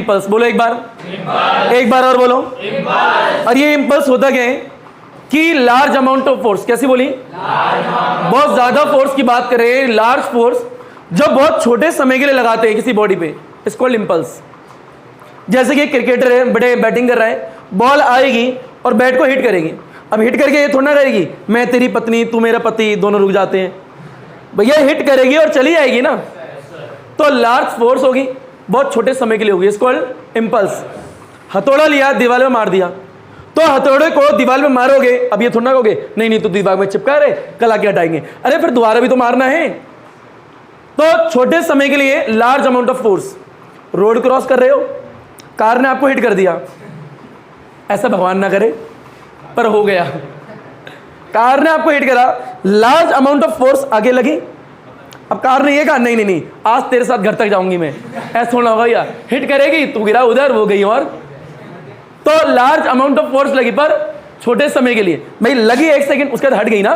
Impulse, बोलो एक बार और बोलो। और ये इम्पल्स होता क्या है कि लार्ज अमाउंट ऑफ फोर्स, कैसी बोली, बहुत ज्यादा फोर्स की बात करें, लार्ज फोर्स जब बहुत छोटे समय के लिए लगाते हैं किसी बॉडी पे, इट्स कॉल्ड इम्पल्स। जैसे कि क्रिकेटर है, बड़े बैटिंग कर रहा है, बॉल आएगी और बैट को हिट करेगी। अब हिट करके ये थोड़ा ना करेगी मैं तेरी पत्नी तू मेरा पति दोनों रुक जाते हैं, भैया हिट करेगी और चली जाएगी ना। तो लार्ज फोर्स होगी, बहुत छोटे समय के लिए होगी, इट्स कॉल्ड इम्पल्स। हथौड़ा लिया, दीवार में मार दिया, तो हथौड़े को दीवार में मारोगे, अब ये थोड़ा ना कहोगे नहीं नहीं तो दीवार में चिपका रहे कल आके हटाएंगे, अरे फिर दोबारा भी तो मारना है। तो छोटे समय के लिए large amount of force. Road cross कर रहे हो, कार ने आपको हिट कर दिया, ऐसा भगवान ना करे पर हो गया, कार ने आपको हिट करा, लार्ज अमाउंट ऑफ फोर्स आगे लगी। अब कार ने ये कहा नहीं नहीं नहीं आज तेरे साथ घर तक जाऊंगी मैं, ऐसा होना होगा यार, हिट करेगी तू गिरा उधर वो गई और, तो लार्ज अमाउंट ऑफ फोर्स लगी पर छोटे समय के लिए। भाई लगी 1 सेकंड उसके बाद हट गई ना,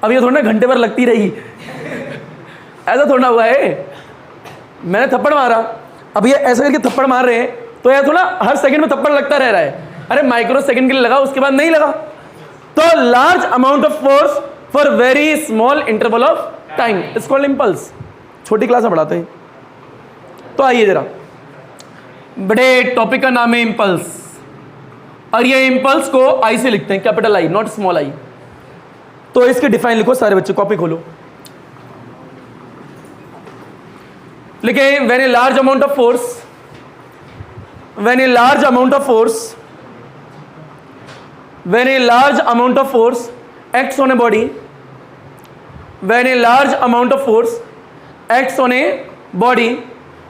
अब ये थोड़ा ना घंटे भर लगती रही ऐसा थोड़ा हुआ है। मैंने थप्पड़ मारा, अब ये ऐसा करके थप्पड़ मार रहे हैं तो यह थोड़ा हर सेकंड में थप्पड़ लगता रह रहा है, अरे माइक्रो सेकंड के लिए लगा उसके बाद नहीं लगा। तो large amount of force for very small interval of time it's called impulse. छोटी क्लास में पढ़ाते हैं। तो आइए जरा, बड़े टॉपिक का नाम है इम्पल्स, और ये इम्पल्स को आई से लिखते हैं, capital I not small I. तो इसके डिफाइन लिखो सारे बच्चे, कॉपी खोलो, लिखे when a large amount of force, when a large amount of force acts on a body, when a large amount of force acts on a body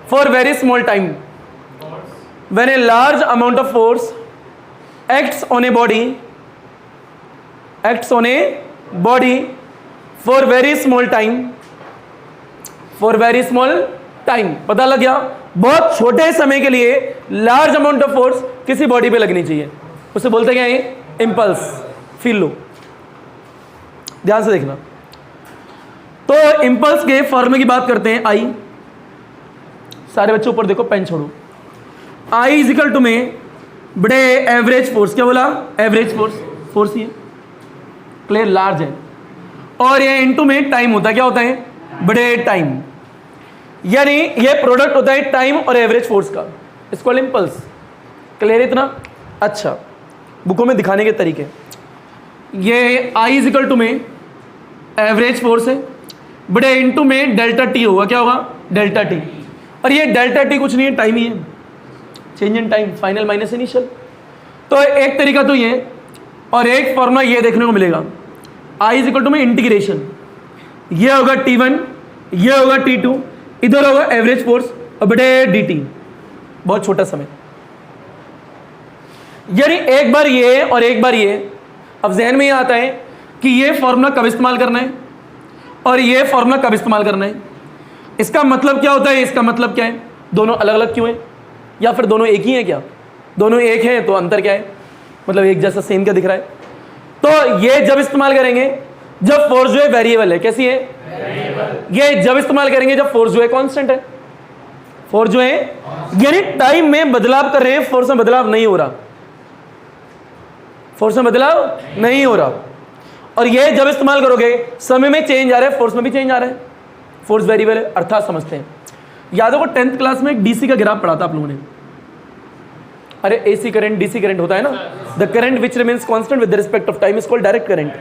for very small time, when a large amount of force acts on a body for very small time, पता लग गया, बहुत छोटे समय के लिए large amount of force किसी body पे लगनी चाहिए, उसे बोलते क्या है, इंपल्स। फील लो, ध्यान से देखना। तो इंपल्स के फॉर्मूले की बात करते हैं, आई। सारे बच्चे ऊपर देखो, पेन छोड़ो। आई इज इक्वल टू में बड़े एवरेज फोर्स, क्या बोला, एवरेज फोर्स ही है, क्लियर, लार्ज है, और ये इनटू में टाइम होता है, क्या होता है, बड़े टाइम, यानी ये प्रोडक्ट होता है टाइम और एवरेज फोर्स का, इसको इम्पल्स। क्लियर इतना? अच्छा, बुकों में दिखाने के तरीके, ये आई इज इक्वल टू में एवरेज फोर्स है, बड़े इनटू में डेल्टा टी होगा, क्या होगा, डेल्टा टी, और ये डेल्टा टी कुछ नहीं है, टाइम ही है, change in time, final minus initial. तो एक तरीका तो ये, और एक फॉर्मूला ये देखने को मिलेगा, आई इज इक्वल टू में इंटीग्रेशन, ये होगा T1, ये होगा T2, इधर होगा एवरेज फोर्स और बटे dt, बहुत छोटा समय, यानी एक बार ये और एक बार ये। अब जहन में ये आता है कि ये फॉर्मूला कब इस्तेमाल करना है और ये फॉर्मूला कब इस्तेमाल करना है। इसका मतलब क्या होता है, इसका मतलब क्या है, दोनों अलग अलग क्यों है, या फिर दोनों एक ही हैं क्या, दोनों एक हैं तो अंतर क्या है, मतलब एक जैसा सेम क्या दिख रहा है। तो ये जब इस्तेमाल करेंगे जब फोर्स जो है वेरिएबल है, कैसी है, वेरिएबल। ये जब इस्तेमाल करेंगे जब फोर्स जो है कांस्टेंट है, फोर्स जो है यानी टाइम में बदलाव कर रहे हैं, फोर्स में बदलाव नहीं हो रहा, फोर्स में बदलाव नहीं हो रहा। और ये जब इस्तेमाल करोगे समय में चेंज आ रहा है, फोर्स में भी चेंज आ रहा है, फोर्स वेरिएबल है, अर्थात समझते हैं। याद होगा 10th क्लास में एक डीसी का ग्राफ पढ़ा था आप लोगों ने, अरे एसी करंट डीसी करंट होता है ना, the current which remains constant with respect of time is called direct current,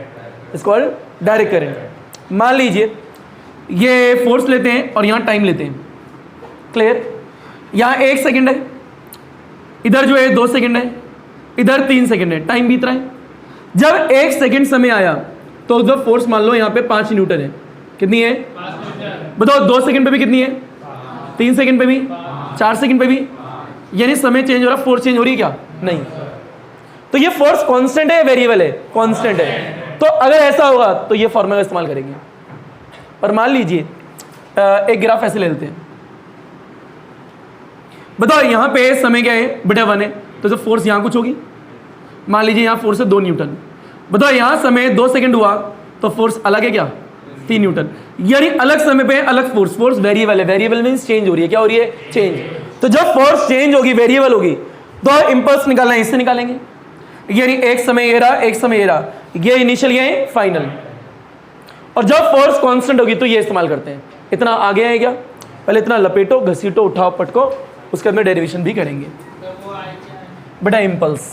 is called direct current. मान लीजिए ये फोर्स लेते हैं और यहाँ टाइम लेते हैं, क्लियर, यहाँ 1 सेकेंड है, इधर जो है 2 सेकेंड है, इधर 3 सेकेंड है, टाइम बीत रहा है। जब 1 सेकेंड समय आया तो जो फोर्स मान लो यहाँ पे 5 न्यूटन है, कितनी है, बताओ, 2 सेकेंड पे भी कितनी है, 3 सेकेंड पे भी, 4 सेकेंड पे भी, यानी समय चेंज हो रहा, फोर्स चेंज हो रही है क्या, नहीं। तो ये फोर्स कांस्टेंट है, वेरिएबल है, कांस्टेंट है। तो अगर ऐसा होगा तो ये फॉर्मूला इस्तेमाल करेंगे। और मान लीजिए एक ग्राफ ऐसे ले लेते हैं, बताओ यहाँ पे समय क्या है, बटा 1 है, तो जो फोर्स यहाँ कुछ होगी, मान लीजिए यहाँ फोर्स है 2 न्यूटन, बताओ यहाँ समय 2 सेकंड हुआ तो फोर्स अलग है क्या, 3 न्यूटन, यानी अलग समय पे अलग फोर्स, फोर्स वेरिएबल है, वेरिएबल मींस चेंज हो रही है, क्या हो रही है, चेंज। तो जब फोर्स चेंज होगी, वेरिएबल होगी, तो इम्पल्स निकालना है, इससे निकालेंगे। यानी एक समय ये रहा, एक समय ये रहा, ये इनिशियल, ये फाइनल। और जब फोर्स कांस्टेंट होगी तो ये इस्तेमाल करते हैं। इतना आगे है क्या, पहले इतना लपेटो, घसीटो, उठाओ, पटको, उसके बाद में डेरिवेशन भी करेंगे। बेटा इम्पल्स,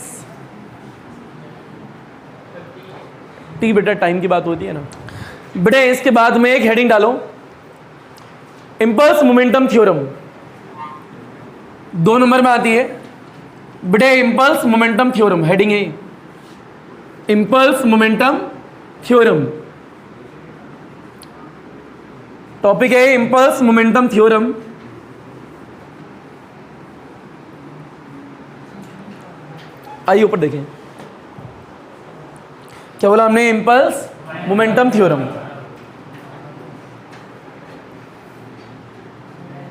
टी बेटा टाइम की बात होती है ना बेटा। इसके बाद में एक हेडिंग डालो, इम्पल्स मोमेंटम थ्योरम, 2 नंबर में आती है बेटा। इम्पल्स मोमेंटम थ्योरम हेडिंग है, इम्पल्स मोमेंटम थ्योरम टॉपिक है, इम्पल्स मोमेंटम थ्योरम। आइए ऊपर देखें क्या बोला हमने, इम्पल्स मोमेंटम थ्योरम।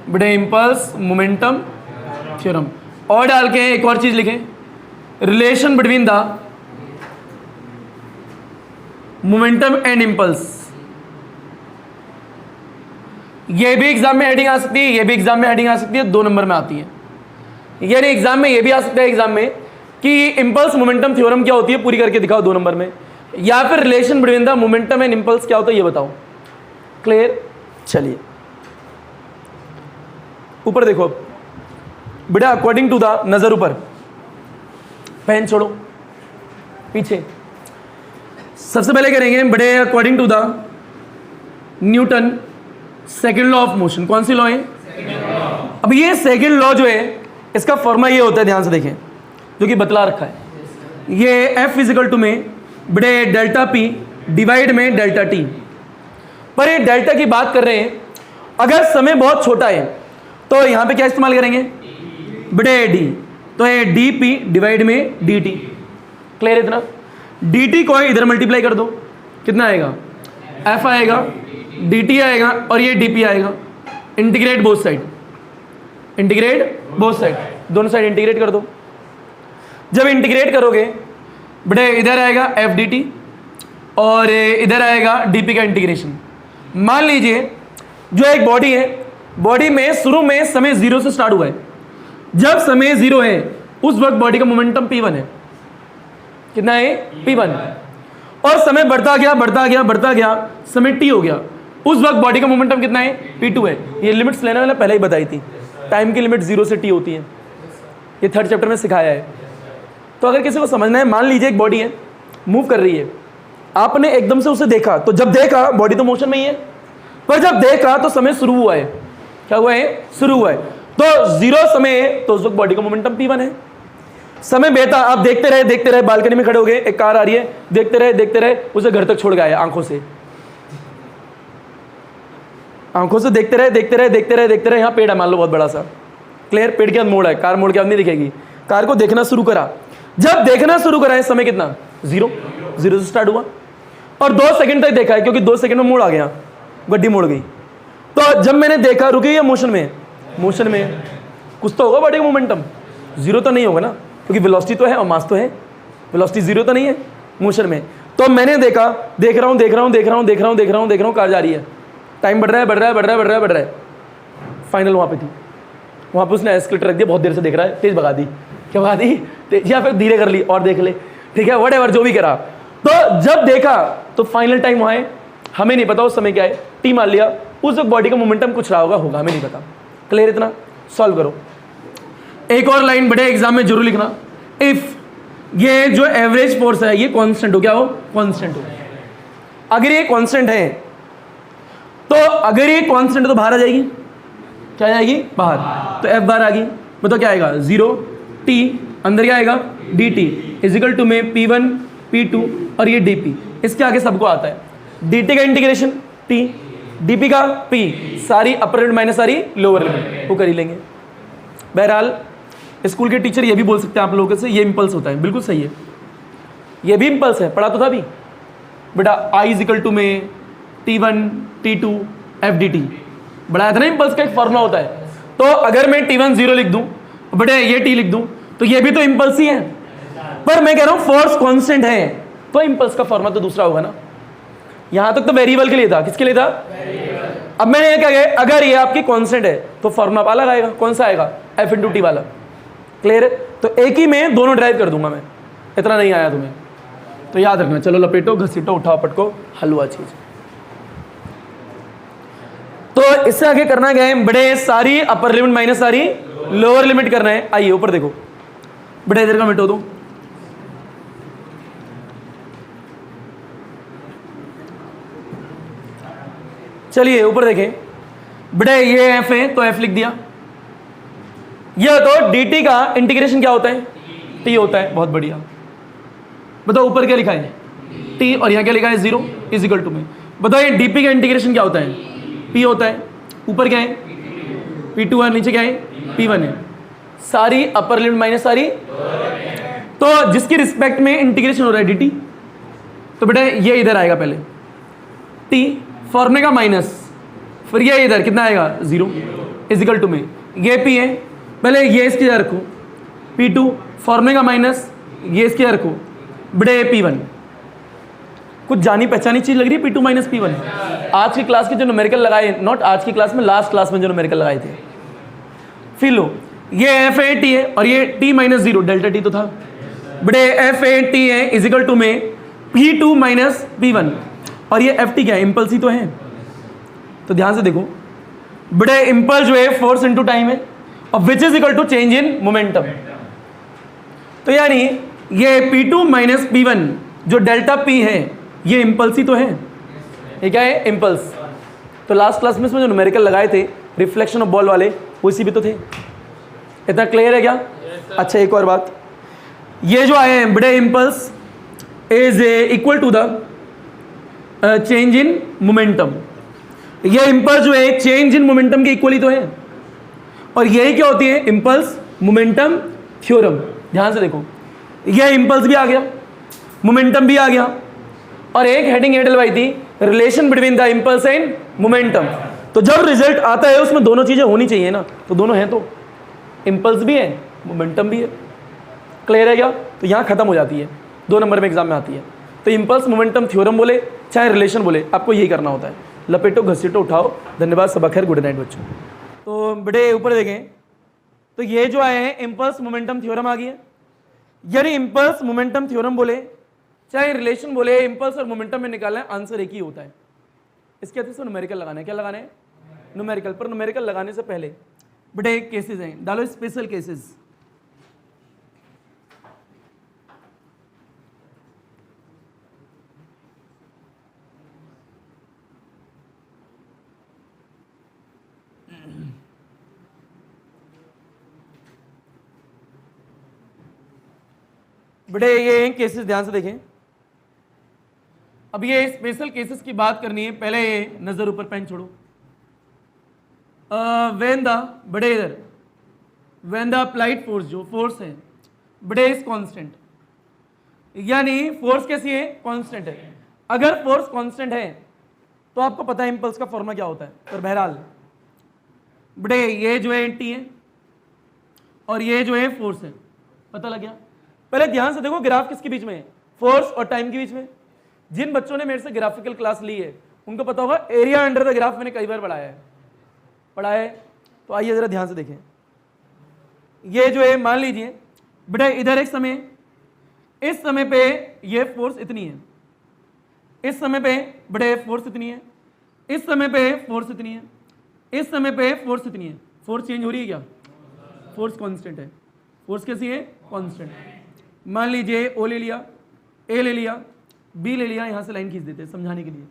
बेटे इम्पल्स मोमेंटम थ्योरम, और डाल के एक और चीज लिखें, relation between the momentum and impulse. ये भी एग्जाम में हेडिंग आ सकती है, ये भी एग्जाम में हेडिंग आ सकती है, 2 नंबर में आती है। यानी एग्जाम में ये भी आ सकता है एग्जाम में कि इम्पल्स मोमेंटम थ्योरम क्या होती है, पूरी करके दिखाओ 2 नंबर में, या फिर relation between the momentum and impulse क्या होता है ये बताओ। क्लियर? चलिए ऊपर देखो बेटा, अकॉर्डिंग टू द, नजर ऊपर, पेन छोड़ो पीछे। सबसे पहले करेंगे बड़े, according to the Newton second law of motion. कौन सी लॉ है? अब ये सेकेंड लॉ जो है इसका फॉर्मूला ये होता है, ध्यान से देखें, जो कि बतला रखा है। ये F इजिकल टू में बड़े डेल्टा पी डिवाइड में डेल्टा टी। पर ये डेल्टा की बात कर रहे हैं, अगर समय बहुत छोटा है तो यहां पे क्या इस्तेमाल करेंगे बड़े डी, तो ये डी पी डिवाइड में डी टी। क्लियर? इतना डी टी को इधर मल्टीप्लाई कर दो, कितना आएगा? एफ आएगा, डी टी आएगा, और ये डी पी आएगा। Integrate both side, integrate both side, दोनों साइड इंटीग्रेट कर दो। जब इंटीग्रेट करोगे बड़े इधर आएगा एफ डी टी और इधर आएगा डी पी का इंटीग्रेशन। मान लीजिए जो एक बॉडी है, बॉडी में शुरू में समय 0 से स्टार्ट हुआ है। जब समय 0 है उस वक्त बॉडी का मोमेंटम P1 है। कितना है? P1। और समय बढ़ता गया बढ़ता गया बढ़ता गया, समय T हो गया, उस वक्त बॉडी का मोमेंटम कितना है? P2 है। ये लिमिट्स लेने वाला पहले ही बताई थी, टाइम की लिमिट 0 से T होती है, ये 3rd चैप्टर में सिखाया है। तो अगर किसी को समझना है, मान लीजिए एक बॉडी है, मूव कर रही है, आपने एकदम से उसे देखा, तो जब देखा बॉडी तो मोशन में ही है, पर जब देखा तो समय शुरू हुआ है। क्या हुआ है? शुरू हुआ है। तो 0 समय है तो उस वक्त बॉडी का मोमेंटम P1 है। समय बेहता, आप देखते रहे, बालकनी में खड़े हो गए, एक कार आ रही है, देखते रहे, उसे घर तक छोड़ गए आंखों से देखते रहे। यहाँ पेड़ है मान लो बहुत बड़ा सा, क्लियर? पेड़ के बाद मोड़ है, कार मोड़ के बाद नहीं दिखेगी। कार को देखना शुरू करा, जब देखना शुरू करा है समय कितना? 0 से स्टार्ट हुआ और 2 सेकंड तक देखा है, क्योंकि 2 सेकंड में मोड़ आ गया, गड्डी मोड़ गई। तो जब मैंने देखा, रुकी या मोशन में? मोशन में। कुछ तो होगा बॉडी का मोमेंटम, 0 तो नहीं होगा ना, क्योंकि वेलोसिटी तो है और मास तो है। वेलोसिटी 0 तो नहीं है मोशन में। तो मैंने देखा, देख रहा हूँ, कार जा रही है, टाइम बढ़ रहा है। फाइनल वहाँ पे थी, वहाँ पे उसने एस्केलेटर रख दिया, बहुत देर से देख रहा है, तेज भगा दी। क्या भगा दी? तेज, या फिर धीरे कर ली और देख ले, ठीक है, व्हाटएवर जो भी करा। तो जब देखा तो फाइनल टाइम वहाँ है, हमें नहीं पता उस समय क्या है, टी मान लिया। उस वक्त बॉडी का मोमेंटम कुछ रहा होगा, हमें नहीं पता। क्लियर? इतना सॉल्व करो। एक और लाइन बड़े एग्जाम में जरूर लिखना, इफ ये जो एवरेज फोर्स है ये कांस्टेंट हो, क्या हो? कांस्टेंट हो। अगर ये कांस्टेंट है तो बाहर आ जाएगी। क्या आएगी? बाहर। तो एफ बार आ गई, मतलब क्या आएगा? 0 टी, अंदर क्या आएगा? डी टी इजिकल टू में P1 P2 और ये DP, इसके आगे सबको आता है। dt का इंटीग्रेशन T, dp का P, सारी अपर लिमिट माइनस सारी लोअर लिमिट, वो कर ही लेंगे। बहरहाल स्कूल के टीचर ये भी बोल सकते हैं आप लोगों से, ये इम्पल्स होता है, बिल्कुल सही है, ये भी इम्पल्स है, पढ़ा तो था भी बेटा। I इजिकल टू में T1 T2 FDT बढ़ाया था ना, इम्पल्स का एक फॉर्मूला होता है। तो अगर मैं T1 0 लिख दूं, बटे ये T लिख दूं, तो ये भी तो इम्पल्स ही है। पर मैं कह रहा हूं फोर्स कांस्टेंट है तो इम्पल्स का फॉर्मूला तो दूसरा होगा ना। यहां तक तो वेरिएबल के लिए था, किसके लिए था? अब मैंने ये क्या कहा, अगर ये आपकी कांस्टेंट है तो फॉर्मूला अलग आएगा। कौन सा आएगा? एफ इंटू टी वाला। क्लियर है? तो एक ही में दोनों ड्राइव कर दूंगा मैं, इतना नहीं आया तुम्हें तो याद रखना। चलो लपेटो, घसीटो, उठाओ, पटको, हलवा चीज। तो इससे आगे करना क्या है, बड़े सारी अपर लिमिट माइनस सारी लोअर लिमिट करना है। आइए ऊपर देखो, बड़े इधर का मिटो दो। चलिए ऊपर देखें, बड़े ये एफ है तो एफ लिख दिया। यह तो dt का इंटीग्रेशन क्या होता है, t होता है। बहुत बढ़िया। बताओ ऊपर क्या लिखा है, t, और यहां क्या लिखा है 0 इज इक्वल टू में। बताओ ये dp का इंटीग्रेशन क्या होता है, p होता है। ऊपर क्या है p2 है, नीचे क्या है p1 है। सारी अपर लिमिट माइनस सारी, तो जिसकी रिस्पेक्ट में इंटीग्रेशन हो रहा है dt, तो बेटा ये इधर आएगा पहले t फॉर्मूले का माइनस, फिर ये इधर कितना आएगा 0 इज इक्वल टू में। ये p है, पहले ये इसके इधर रखो, p2 फॉर्मूले का माइनस, ये इसके इधर रखो, बड़े p1। कुछ जानी पहचानी चीज लग रही है p2 माइनस p1। आज की क्लास के जो न्यूमेरिकल लगाए, नॉट आज की क्लास में, लास्ट क्लास में जो न्यूमेरिकल लगाए थे। फिर लो, ये एफ ए टी है और ये t माइनस 0, डेल्टा t तो था। बड़े एफ ए टी है इज इक्वल टू में p2 माइनस p1, और ये एफ टी क्या है, इम्पल्स ही तो है। तो ध्यान से देखो, बड़े इम्पल्स जो है फोर्स इनटू टाइम है, और which is equal to change in momentum. तो यानी ये p2 माइनस p1 जो डेल्टा p है, ये इम्पल्स ही तो है। ये क्या है, इम्पल्स। तो लास्ट क्लास में इसमें जो न्यूमेरिकल लगाए थे रिफ्लेक्शन ऑफ बॉल वाले, वो इसी भी तो थे। इतना क्लियर है क्या? अच्छा, एक और बात, ये जो आए हैं बड़े impulse is equal to the change in momentum. ये इम्पल्स जो है चेंज इन मोमेंटम के इक्वल ही तो है, और यही क्या होती है, इम्पल्स मोमेंटम थ्योरम। ध्यान से देखो, ये इम्पल्स भी आ गया, मोमेंटम भी आ गया, और एक हेडिंग ये डलवाई थी, relation between the impulse and momentum. तो जब रिजल्ट आता है उसमें दोनों चीजें होनी चाहिए ना, तो दोनों हैं, तो इम्पल्स भी है, मोमेंटम भी है। क्लियर है क्या? तो यहाँ खत्म हो जाती है, 2 नंबर में एग्जाम में आती है। तो इम्पल्स मोमेंटम थ्योरम बोले चाहे रिलेशन बोले, आपको यही करना होता है। लपेटो, घसीटो, उठाओ। धन्यवाद, सबा खैर, गुड नाइट बच्चों। तो बड़े ऊपर देखें, तो ये जो आए हैं इम्पल्स मोमेंटम थ्योरम आ गई है। यानी इम्पल्स मोमेंटम थ्योरम बोले चाहे रिलेशन बोले, इम्पल्स और मोमेंटम में निकालना है, आंसर एक ही होता है। इसके बाद न्यूमेरिकल लगाना है। क्या लगाना है? न्यूमेरिकल। पर न्यूमेरिकल लगाने से पहले बड़े केसेस हैं, डालो स्पेशल केसेस। बड़े ये केसेस ध्यान से देखें। अब ये स्पेशल केसेस की बात करनी है, पहले ये नजर ऊपर, पेन छोड़ो। व्हेन द बड़े इधर व्हेन द अप्लाइड फोर्स, जो फोर्स है बड़े इज कांस्टेंट, यानी फोर्स कैसी है, कांस्टेंट है। अगर फोर्स कांस्टेंट है तो आपको पता है इंपल्स का फॉर्मूला क्या होता है। पर बहरहाल बड़े ये जो है टी है और ये जो है फोर्स है, पता लग गया। पहले ध्यान से देखो, ग्राफ किसके बीच में है, फोर्स और टाइम के बीच में। जिन बच्चों ने मेरे से ग्राफिकल क्लास ली है उनको पता होगा एरिया अंडर द ग्राफ मैंने कई बार पढ़ाया है। तो आइए जरा ध्यान से देखें, ये जो है मान लीजिए बेटा इधर एक समय, इस समय पे ये फोर्स इतनी है, इस समय पे बड़े फोर्स इतनी है, इस समय पे फोर्स इतनी है, इस समय पे फोर्स इतनी है। फोर्स चेंज हो रही है क्या? फोर्स कांस्टेंट है। फोर्स कैसी है? कांस्टेंट। मान लीजिए ओ ले लिया, ए ले लिया, बी ले लिया, यहां से लाइन खींच देते हैं समझाने के लिए,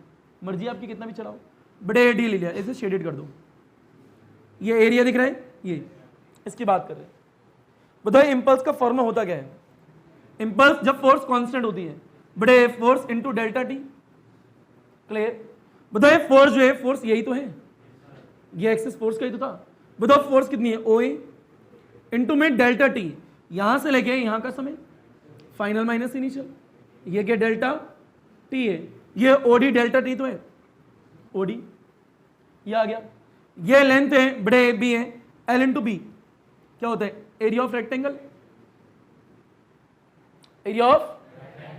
मर्जी आपकी कितना भी चलाओ। बड़े डी ले लिया, इसे शेडेड कर दो। ये एरिया दिख रहा है, ये इसकी बात कर रहे हैं। बताओ इंपल्स का फॉर्मूला होता क्या है? इंपल्स जब फोर्स कांस्टेंट होती है, बड़े force into delta T. Clear? बताओ फोर्स जो है, फोर्स यही तो है, ये एक्सिस फोर्स का ही तो था। बताओ फोर्स कितनी है? ओ ए इनटू में डेल्टा टी, यहां से लेके यहां का समय, फाइनल माइनस इनिशियल। ये क्या डेल्टा टी है, ये ओडी डेल्टा टी तो है, ओडी ये आ गया। ये लेंथ है बड़े बी है, एल इंटू बी क्या होता है? Area of rectangle. Area of,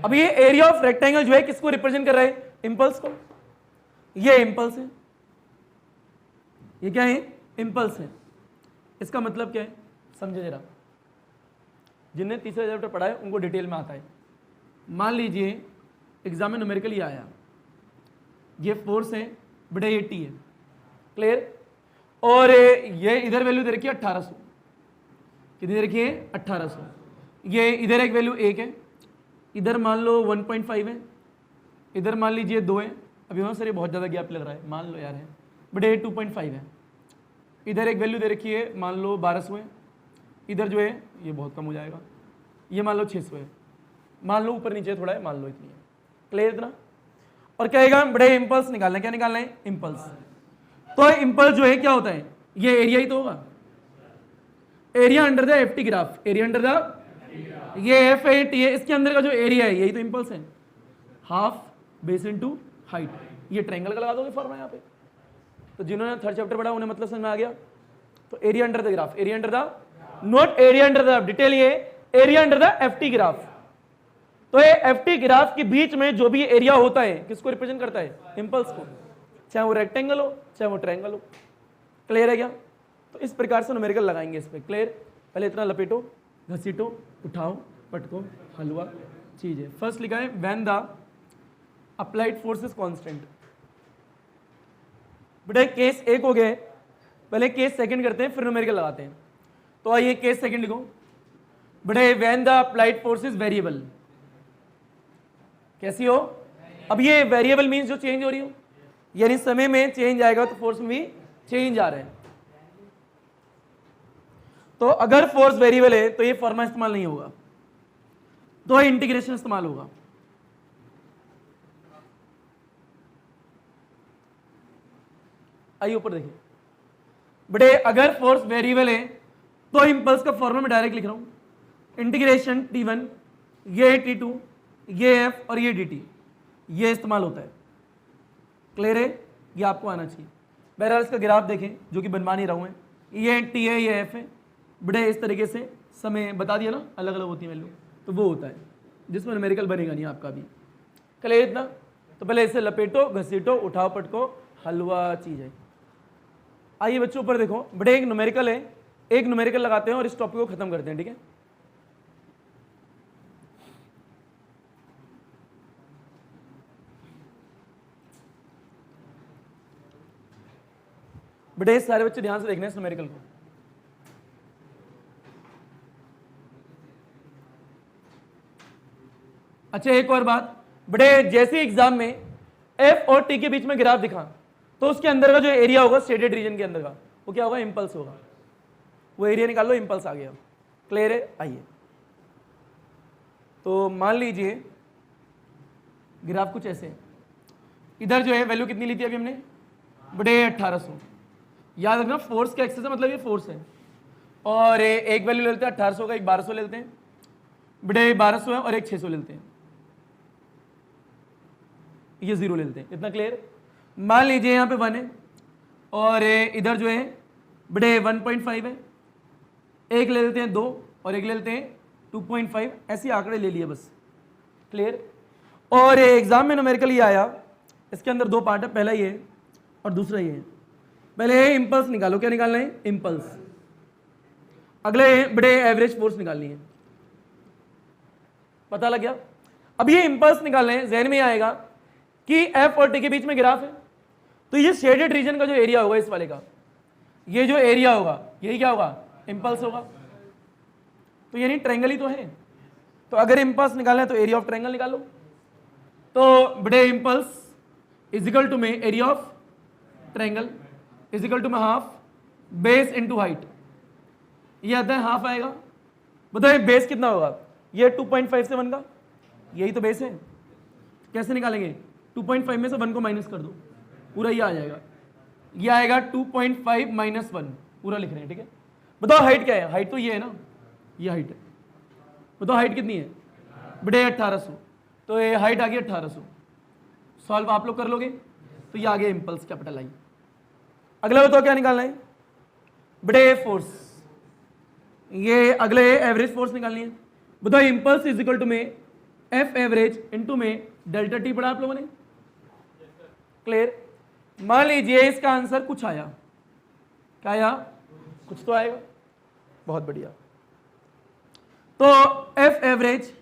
अब ये एरिया ऑफ रेक्टेंगल जो है किसको रिप्रेजेंट कर रहा है? इंपल्स को। ये इंपल्स है, ये क्या है? इंपल्स है। इसका मतलब क्या है? समझे जरा, जिनने तीसरा चैप्टर पढ़ा है उनको डिटेल में आता है। मान लीजिए एग्जाम में न्यूमेरिकल ये आया, ये फोर्स है बड़े ये टी है, क्लियर, और ये इधर वैल्यू दे रखी है 1800, कितनी दे रखी है 1800, ये इधर एक वैल्यू 1 है, इधर मान लो 1.5 है, इधर मान लीजिए 2 है, अभी हाँ सर ये बहुत ज़्यादा गैप लग रहा है, मान लो यार है, बड़े 2.5 है, इधर एक वैल्यू दे रखी है मान लो 1200 है, इधर जो है ये बहुत कम हो जाएगा, ये मान लो 600 है, मान लो ऊपर नीचे थोड़ा है, मान लो इतनी है, क्लियर इतना। और क्या आएगा, बड़े इम्पल्स निकालना है, क्या निकालना है, इम्पल्स। तो इम्पल्स जो है क्या होता है, ये एरिया ही तो होगा, area under the F T graph, area under the, ये एफ है टी है, इसके अंदर का जो एरिया है यही तो इम्पल्स है, हाफ बेस इनटू हाइट। ये ट्रायंगल का लगा दोगे फॉर्मूला यहाँ पे, तो जिन्होंने थर्ड चैप्टर पढ़ा उन्हें मतलब समझ में आ गया। तो area under the graph, area under the, not area under the detail, ये area under the F T graph. तो ये एफ टी ग्राफ के बीच में जो भी एरिया होता है किसको रिप्रेजेंट करता है, इम्पल्स को, चाहे वो रेक्टेंगल हो चाहे वो ट्रायंगल हो, क्लियर है क्या। तो इस प्रकार से न्यूमेरिकल लगाएंगे इस पे, क्लियर। पहले इतना लपेटो, घसीटो, उठाओ, पटको, हलवा चीज है। फर्स्ट लिखा है when the applied force is constant. बेटा केस एक हो गया, पहले केस सेकंड करते हैं फिर न्यूमेरिकल लगाते हैं। तो आइए केस सेकंड लिखो, बेटे when the applied force is variable. कैसी हो, अब ये वेरिएबल मींस जो चेंज हो रही हो, यानी समय में चेंज आएगा तो फोर्स में भी चेंज आ रहा है। तो अगर फोर्स वेरिएबल है तो ये फॉर्मा इस्तेमाल नहीं होगा, तो इंटीग्रेशन इस्तेमाल होगा। आइए ऊपर देखिए, बेटे अगर फोर्स वेरिएबल है तो इंपल्स का फॉर्मूला में डायरेक्ट लिख रहा हूं, इंटीग्रेशन T1, ये T2, ये F और ये dt, ये इस्तेमाल होता है, क्लियर है, ये आपको आना चाहिए। बहरहाल इसका ग्राफ देखें जो कि बनवा नहीं रहा हूं, ये T है ये F है, बड़े इस तरीके से समय बता दिया ना, अलग अलग होती है वैल्यू, तो वो होता है जिसमें न्यूमेरिकल बनेगा नहीं आपका भी, क्लियर इतना। तो पहले इसे लपेटो, घसीटो, उठाओ, पटको, हलवा चीज है। आइए बच्चों ऊपर देखो, बड़े एक न्यूमेरिकल है, एक न्यूमेरिकल लगाते हैं और इस टॉपिक को खत्म करते हैं, ठीक है। बेटे सारे बच्चे ध्यान से देखना है इस न्यूमेरिकल को। अच्छा एक और बात, बेटे जैसे एग्जाम में एफ और टी के बीच में ग्राफ दिखा तो उसके अंदर का जो एरिया होगा शेडेड रीजन के अंदर का, वो क्या होगा, इंपल्स होगा। वो एरिया निकाल लो, इंपल्स आ गया, क्लियर है। आइए तो मान लीजिए ग्राफ कुछ ऐसे, इधर जो है वैल्यू कितनी ली थी अभी हमने, बड़े 1800। याद रखना फोर्स का एक्सेस है, मतलब ये फोर्स है, और एक वैल्यू ले लेते हैं 1800 का, एक 1200 ले लेते हैं, बड़े 1200 है और एक 600 ले लेते हैं, ये 0 ले लेते हैं, इतना क्लियर। मान लीजिए यहाँ पे 1 है और इधर जो है बड़े 1.5 है, एक ले लेते हैं 2 और एक ले लेते हैं 2.5, ऐसे आंकड़े ले लिए बस, क्लियर। और एग्जाम में न्यूमेरिकल ये आया, इसके अंदर 2 पार्ट है, पहला ये है और दूसरा ये है। पहले इंपल्स निकालो, क्या निकालना है, इंपल्स। अगले बड़े एवरेज फोर्स निकालनी है, पता लग गया। अब ये इंपल्स निकालने हैं, जहन में आएगा कि एफ और टी के बीच में ग्राफ है, तो ये शेडेड रीजन का जो एरिया होगा इस वाले का, ये जो एरिया होगा यही क्या होगा, इंपल्स होगा। तो यानी ट्रायंगल ही तो है, तो अगर इंपल्स निकालना है तो एरिया ऑफ ट्रायंगल निकालो। तो बड़े इंपल्स इज इक्वल टू में area of triangle is equal to में हाफ बेस इनटू हाइट, ये आता है हाफ आएगा। बताइए बेस कितना होगा, ये 2.5 से 1 का, यही तो बेस है। कैसे निकालेंगे, 2.5 में से 1 को माइनस कर दो, पूरा ये आ जाएगा, ये आएगा 2.5 माइनस 1, पूरा लिख रहे हैं, ठीक है। बताओ हाइट क्या है, हाइट तो ये है ना, ये हाइट है। बताओ हाइट कितनी है, बड़े 1800, तो ये हाइट आ गई 1800। सॉल्व आप लोग कर लोगे तो ये आ गया इंपल्स कैपिटल आई। अगला बताओ क्या निकालना है, बड़े फोर्स, ये अगले एवरेज फोर्स निकालनी है। बताओ इंपल्स इज इक्वल टू में एफ एवरेज इनटू में डेल्टा टी पढ़ा आप लोगों ने, क्लियर। मान लीजिए इसका आंसर कुछ आया, क्या आया, कुछ तो आएगा। बहुत बढ़िया। तो एफ एवरेज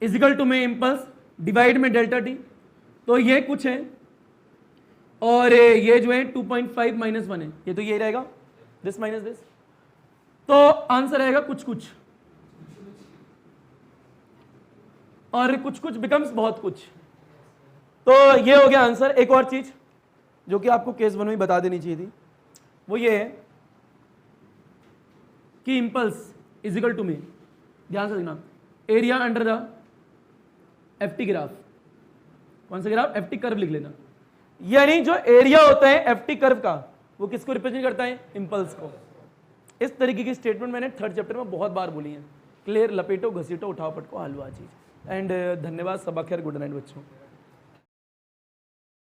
इजिकल टू में इम्पल्स डिवाइड में डेल्टा टी, तो ये कुछ है और ये जो है 2.5 माइनस 1 है, ये तो ये रहेगा दिस माइनस दिस, तो आंसर रहेगा कुछ कुछ, और कुछ कुछ बिकम्स बहुत कुछ। तो ये हो गया आंसर। एक और चीज जो कि आपको केस 1 में बता देनी चाहिए थी, वो ये है कि इंपल्स इजिकल टू में, ध्यान से देखना, area under the FT graph. कौन सा ग्राफ? एफटी कर्व लिख लेना। यानी जो एरिया होता है एफटी कर्व का, वो किसको रिप्रेजेंट करता है? इंपल्स को। इस तरीके की स्टेटमेंट मैंने 3rd चैप्टर में बहुत बार बोली है। क्लियर? लपेटो, घसीटो, उठाओ, पटको, हलवा चीज। एंड धन्यवाद, सबा खैर, गुड नाइट बच्चों।